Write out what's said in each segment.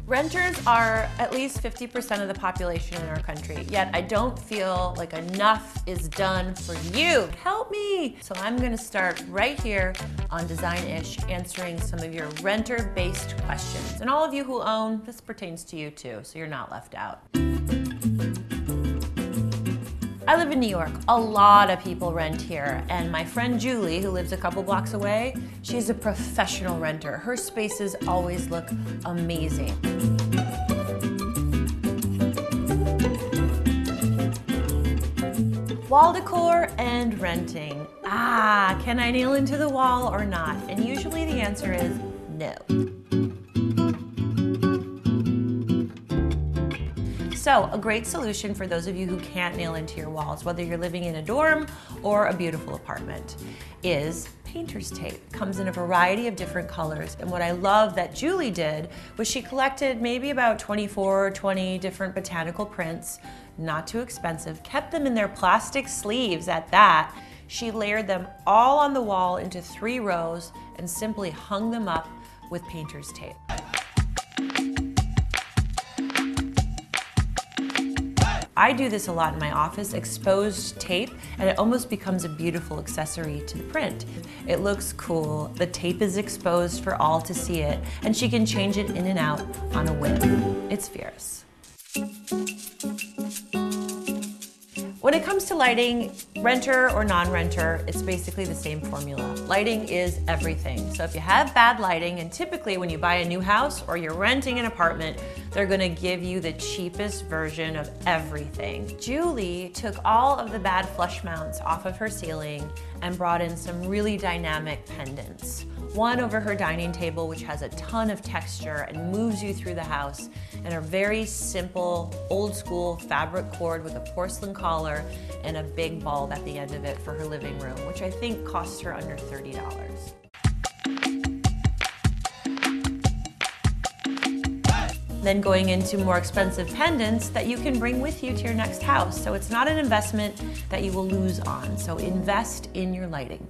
Renters are at least 50% of the population in our country, yet I don't feel like enough is done for you. Help me! So I'm gonna start right here on Design-ish, answering some of your renter-based questions. And all of you who own, this pertains to you too, so you're not left out. I live in New York. A lot of people rent here, and my friend Julie, who lives a couple blocks away, she's a professional renter. Her spaces always look amazing. Wall decor and renting. Can I nail into the wall or not? And usually the answer is no. So a great solution for those of you who can't nail into your walls, whether you're living in a dorm or a beautiful apartment, is painter's tape. It comes in a variety of different colors. And what I love that Julie did was she collected maybe about 24 or 20 different botanical prints, not too expensive, kept them in their plastic sleeves at that. She layered them all on the wall into 3 rows and simply hung them up with painter's tape. I do this a lot in my office, exposed tape, and it almost becomes a beautiful accessory to the print. It looks cool, the tape is exposed for all to see it, and she can change it in and out on a whim. It's fierce. When it comes to lighting, renter or non-renter, it's basically the same formula. Lighting is everything. So if you have bad lighting, and typically when you buy a new house or you're renting an apartment, they're gonna give you the cheapest version of everything. Julie took all of the bad flush mounts off of her ceiling and brought in some really dynamic pendants. One over her dining table, which has a ton of texture and moves you through the house, and a very simple, old school fabric cord with a porcelain collar and a big bulb at the end of it for her living room, which I think costs her under $30. Then going into more expensive pendants that you can bring with you to your next house. So it's not an investment that you will lose on. So invest in your lighting.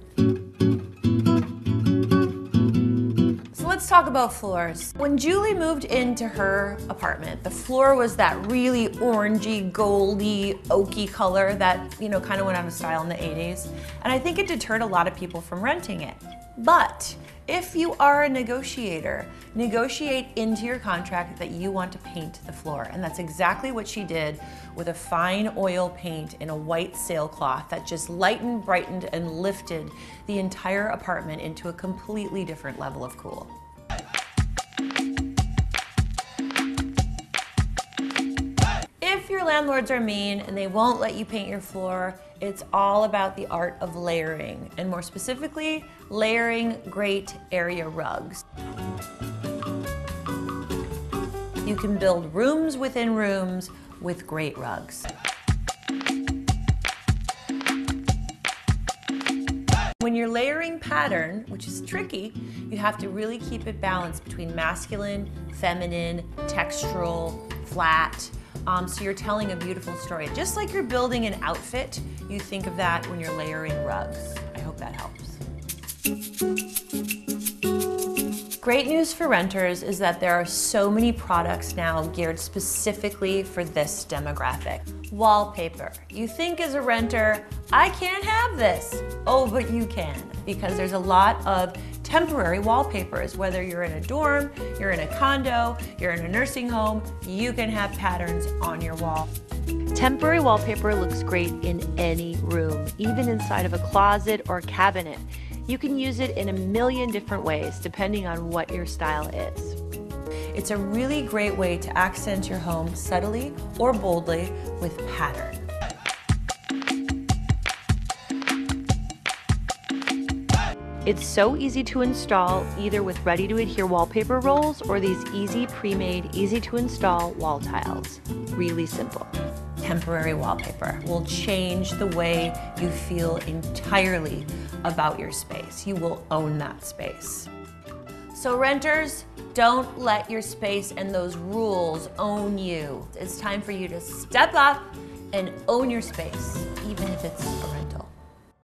Let's talk about floors. When Julie moved into her apartment, the floor was that really orangey, goldy, oaky color that, kind of went out of style in the 80s. And I think it deterred a lot of people from renting it. But if you are a negotiator, negotiate into your contract that you want to paint the floor. And that's exactly what she did with a fine oil paint in a white sailcloth that just lightened, brightened, and lifted the entire apartment into a completely different level of cool. If your landlords are mean and they won't let you paint your floor, it's all about the art of layering, and more specifically, layering great area rugs. You can build rooms within rooms with great rugs. When you're layering pattern, which is tricky, you have to really keep it balanced between masculine, feminine, textural, flat. So you're telling a beautiful story. Just like you're building an outfit, you think of that when you're layering rugs. I hope that helps. Great news for renters is that there are so many products now geared specifically for this demographic. Wallpaper. You think as a renter, I can't have this. Oh, but you can, because there's a lot of temporary wallpapers. Whether you're in a dorm, you're in a condo, you're in a nursing home, you can have patterns on your wall. Temporary wallpaper looks great in any room, even inside of a closet or cabinet. You can use it in a million different ways, depending on what your style is. It's a really great way to accent your home subtly or boldly with pattern. It's so easy to install, either with ready-to-adhere wallpaper rolls or these easy pre-made, easy-to-install wall tiles. Really simple. Temporary wallpaper will change the way you feel entirely about your space. You will own that space. So renters, don't let your space and those rules own you. It's time for you to step up and own your space, even if it's a rental.